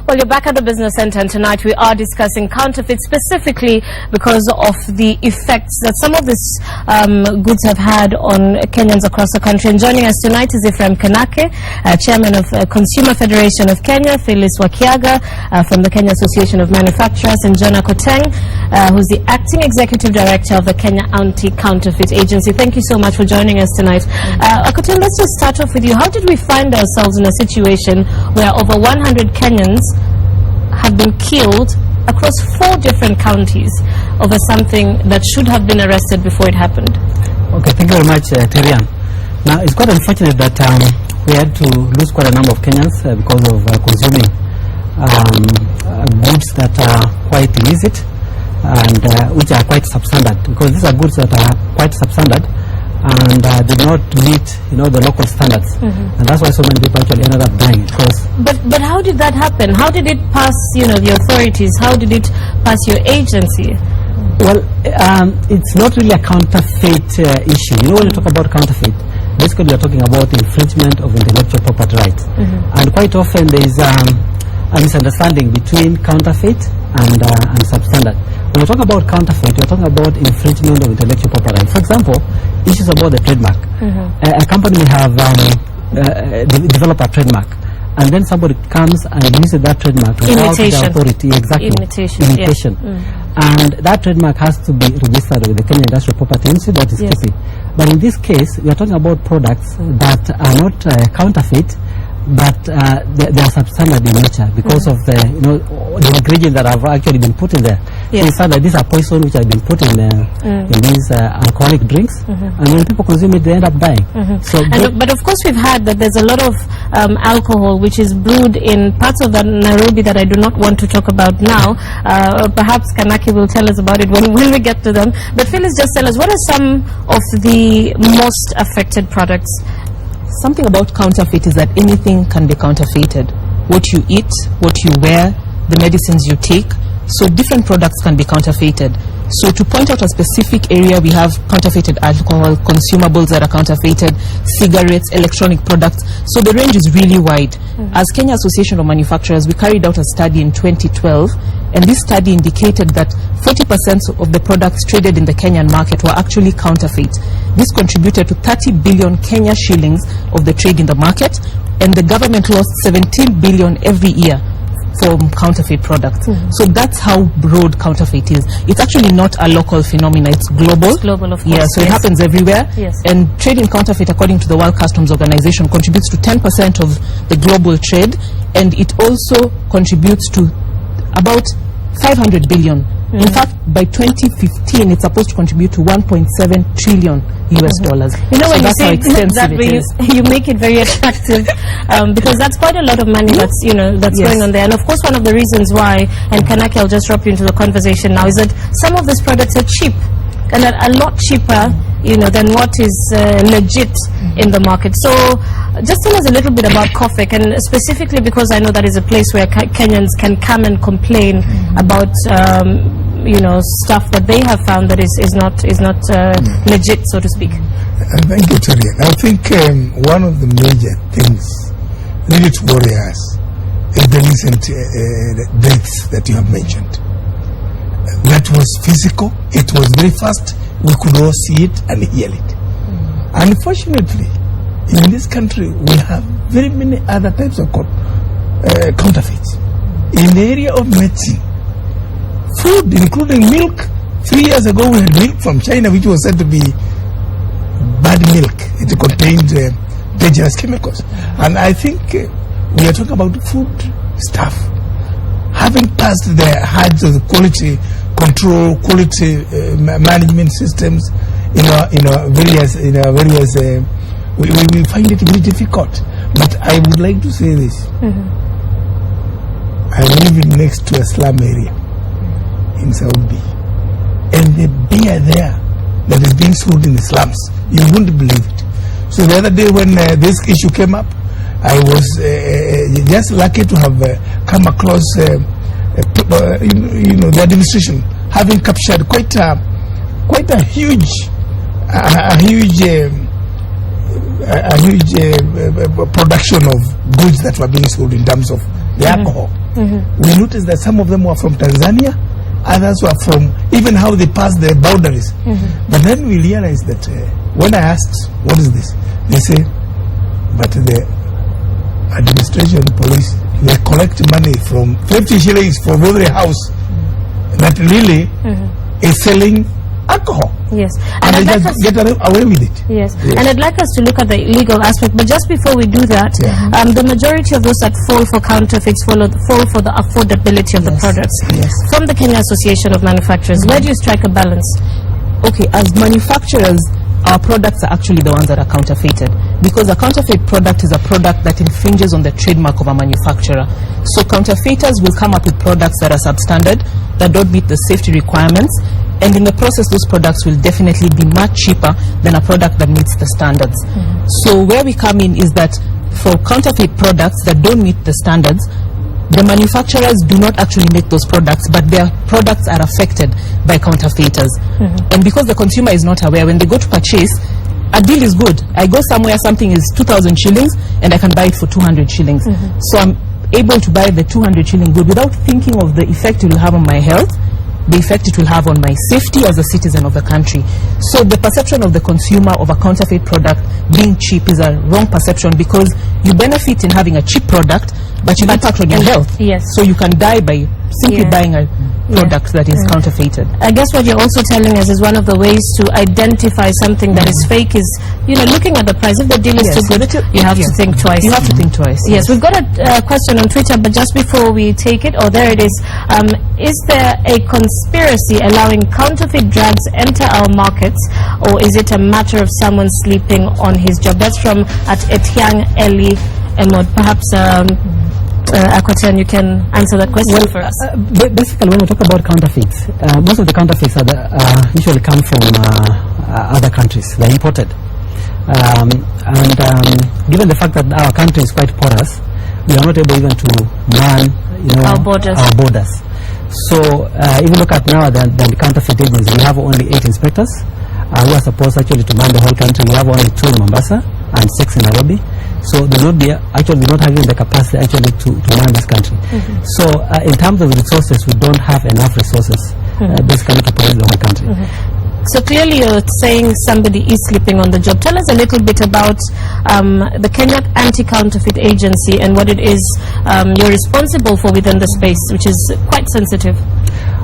Well, you're back at the Business Center, and tonight we are discussing counterfeits, specifically because of the effects that some of these goods have had on Kenyans across the country. And joining us tonight is Ephraim Kanake, Chairman of Consumer Federation of Kenya, Phyllis Wakiaga from the Kenya Association of Manufacturers, and Jonah Koteng, who's the Acting Executive Director of the Kenya Anti-Counterfeit Agency. Thank you so much for joining us tonight. Koteng, let's just start off with you. How did we find ourselves in a situation where over 100 Kenyans have been killed across 4 different counties over something that should have been arrested before it happened? Okay, thank you very much, Terian. Now, it's quite unfortunate that we had to lose quite a number of Kenyans because of consuming goods that are quite illicit and which are quite substandard, because these are goods that are quite substandard and do not meet, the local standards, and that's why so many people actually ended up dying. But how did that happen? How did it pass, the authorities? How did it pass your agency? Well, it's not really a counterfeit issue. When you talk about counterfeit, basically you're talking about infringement of intellectual property rights, and quite often there is a misunderstanding between counterfeit and substandard. When you talk about counterfeit, you're talking about infringement of intellectual property rights. For example, issues about the trademark. A company may have developed a trademark, and then somebody comes and uses that trademark without the authority. Exactly. Imitation. And that trademark has to be registered with the Kenya Industrial Property Institute, that is KIPI. But in this case, we are talking about products that are not counterfeit, but they are substandard in nature because of the the ingredients that have actually been put in there. So it's that these are poison which have been put in these alcoholic drinks, and when people consume it, they end up dying. But of course, we've heard that there's a lot of alcohol which is brewed in parts of Nairobi that I do not want to talk about now. Perhaps Kanaki will tell us about it when we get to them. But Phyllis, just tell us, what are some of the most affected products? Something about counterfeit is that anything can be counterfeited. What you eat, what you wear, the medicines you take. So different products can be counterfeited. So to point out a specific area, we have counterfeited alcohol, consumables that are counterfeited, cigarettes, electronic products. So the range is really wide. As Kenya Association of Manufacturers, we carried out a study in 2012, and this study indicated that 40% of the products traded in the Kenyan market were actually counterfeit. This contributed to 30 billion Kenya shillings of the trade in the market, and the government lost 17 billion every year from counterfeit products. So that's how broad counterfeit is. It's actually not a local phenomenon, it's global. It's global, of course. Yeah, so it happens everywhere. And trade in counterfeit, according to the World Customs Organization, contributes to 10% of the global trade, and it also contributes to about 500 billion. In fact, by 2015, it's supposed to contribute to 1.7 trillion US dollars. When so you that's say how extensive that way, you make it very attractive because that's quite a lot of money that's going on there. And of course, one of the reasons why, and Kanaki, I'll just drop you into the conversation now, is that some of these products are cheap and are a lot cheaper, than what is legit in the market. So just tell us a little bit about COFEC, and specifically because I know that is a place where Kenyans can come and complain about stuff that they have found that is not legit, so to speak. Thank you, Terian. I think one of the major things really to worry us is the recent deaths that you have mentioned. That was physical, it was very fast, we could all see it and hear it. Unfortunately, in this country, we have very many other types of counterfeits. In the area of medicine, food, including milk. 3 years ago, we had milk from China, which was said to be bad milk. It contained dangerous chemicals. And I think we are talking about food stuff. Having passed the heights of the quality control, quality management systems in our various we find it very difficult. But I would like to say this. I live next to a slum area in Saudi, and the beer there that is being sold in the slums, you wouldn't believe it. So the other day when this issue came up, I was just lucky to have come across the administration having captured quite a huge production of goods that were being sold in terms of the alcohol. we noticed that some of them were from Tanzania, others were from, even how they passed their boundaries. But then we realized that when I asked, what is this? They say, but the administration, police, they collect money from 50 shillings for every house that really is selling alcohol. Yes. And they just get away with it. Yes. And I'd like us to look at the legal aspect, but just before we do that, the majority of those that fall for counterfeits fall for the affordability of the products. From the Kenya Association of Manufacturers, where do you strike a balance? Okay, as manufacturers, our products are actually the ones that are counterfeited, because a counterfeit product is a product that infringes on the trademark of a manufacturer. So counterfeiters will come up with products that are substandard, that don't meet the safety requirements, and in the process those products will definitely be much cheaper than a product that meets the standards. So where we come in is that for counterfeit products that don't meet the standards, the manufacturers do not actually make those products, but their products are affected by counterfeiters. And because the consumer is not aware, when they go to purchase, a deal is good. I go somewhere, something is 2,000 shillings, and I can buy it for 200 shillings. So I'm able to buy the 200 shilling good without thinking of the effect it will have on my health, the effect it will have on my safety as a citizen of the country. So the perception of the consumer of a counterfeit product being cheap is a wrong perception, because you benefit in having a cheap product, but you impact on your health. Yes. So you can die by simply buying a product that is counterfeited. I guess what you're also telling us is one of the ways to identify something that is fake is, looking at the price. If the deal is too good, you have to think twice. You have to think twice. Yes, we've got a question on Twitter, but just before we take it, there it is. Is there a conspiracy allowing counterfeit drugs enter our markets, or is it a matter of someone sleeping on his job? That's from @Etiang Eli Emod. Perhaps Akwatian, you can answer that question for us. Basically, when we talk about counterfeits, most of the counterfeits usually come from other countries. They're imported. Given the fact that our country is quite porous, we are not able even to man our borders. So if you look at now the counterfeit agencies, we have only 8 inspectors who are supposed actually to man the whole country. We have only 2 in Mombasa and 6 in Nairobi. So they not be actually not having the capacity actually to man this country. So in terms of resources, we don't have enough resources basically to police the whole country. So clearly you're saying somebody is sleeping on the job. Tell us a little bit about the Kenya Anti-Counterfeit Agency and what it is you're responsible for within the space, which is quite sensitive.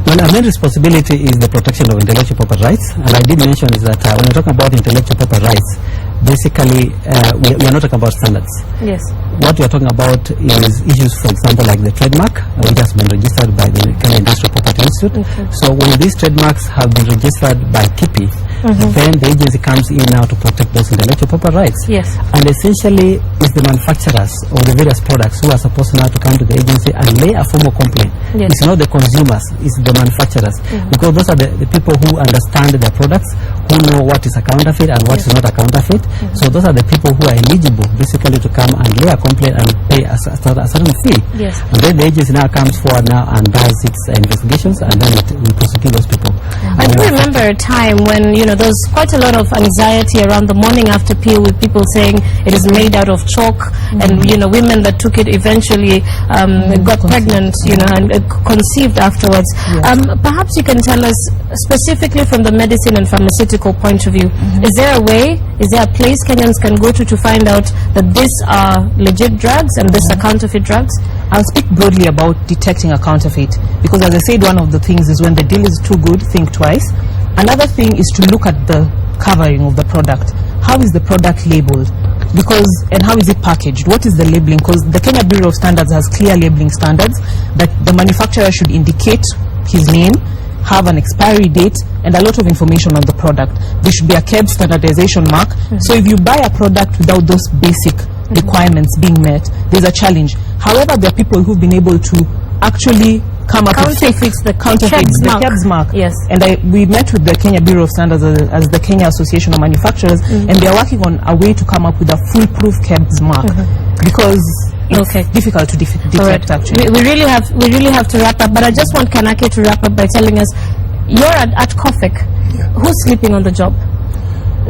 Well, our main responsibility is the protection of intellectual property rights, and I did mention is that when we're talking about intellectual property rights, basically we are not talking about standards. Yes. What we are talking about is issues, for example, like the trademark, which has been registered by the Kenya Industrial Property Institute. So when these trademarks have been registered by KIPI, then the agency comes in now to protect those intellectual property rights. Yes. And essentially it's the manufacturers of the various products who are supposed now to come to the agency and lay a formal complaint. Yes. It's not the consumers, it's the manufacturers, because those are the people who understand their products, who know what is a counterfeit and what is not a counterfeit. So those are the people who are eligible basically to come and lay a complaint and pay a certain fee. Yes. And then the agency now comes forward now and does its investigations, and then we prosecute those people. I do remember a time when there was quite a lot of anxiety around the morning after peel, with people saying it is made out of chalk, and women that took it eventually got pregnant, and conceived afterwards. Perhaps you can tell us specifically from the medicine and pharmaceutical point of view, is there a way, is there a place Kenyans can go to find out that these are legit drugs and these are counterfeit drugs? I'll speak broadly about detecting a counterfeit, because as I said, one of the things is when the deal is too good, think twice. Another thing is to look at the covering of the product. How is the product labeled? And how is it packaged? What is the labeling? Because the Kenya Bureau of Standards has clear labeling standards that the manufacturer should indicate his name, have an expiry date, and a lot of information on the product. There should be a KEB standardization mark. So if you buy a product without those basic requirements being met, there's a challenge. However, there are people who've been able to actually come up with the KEBS mark. Yes. And we met with the Kenya Bureau of Standards as the Kenya Association of Manufacturers, and they are working on a way to come up with a foolproof KEBS mark, because it's difficult to detect actually. We really have to wrap up, but I just want Kanake to wrap up by telling us, you're at COFIC. Who's sleeping on the job,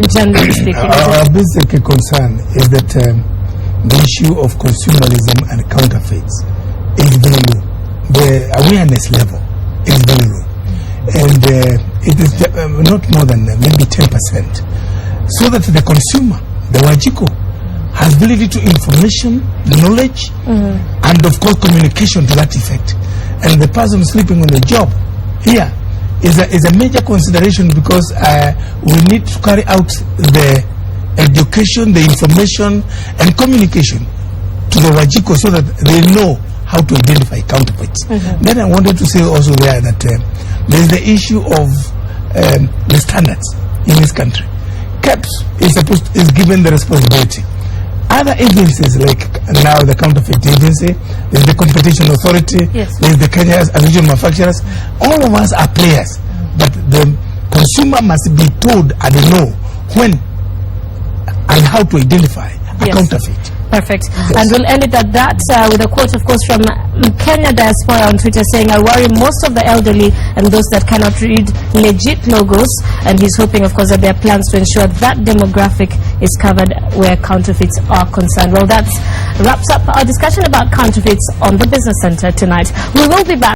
generally speaking? Our basic concern is that the issue of consumerism and counterfeits is very low. the awareness level is very low. And it is not more than maybe 10%. So that the consumer, the Wajiko, has ability to information, knowledge, and of course communication to that effect. And the person sleeping on the job here is a major consideration, because we need to carry out the education, the information, and communication to the Wajiko so that they know how to identify counterfeits. Then I wanted to say also there that there is the issue of the standards in this country. CAPS is given the responsibility. Other agencies, like now the Counterfeit Agency, there's the Competition Authority, there's the Kenya Association of Manufacturers, all of us are players, but the consumer must be told and know when and how to identify a counterfeit. Perfect. And we'll end it at that with a quote, of course, from Kenya Diaspora on Twitter saying, "I worry most of the elderly and those that cannot read legit logos," and he's hoping, of course, that there are plans to ensure that demographic is covered where counterfeits are concerned. Well, that wraps up our discussion about counterfeits on the Business Center tonight. We will be back.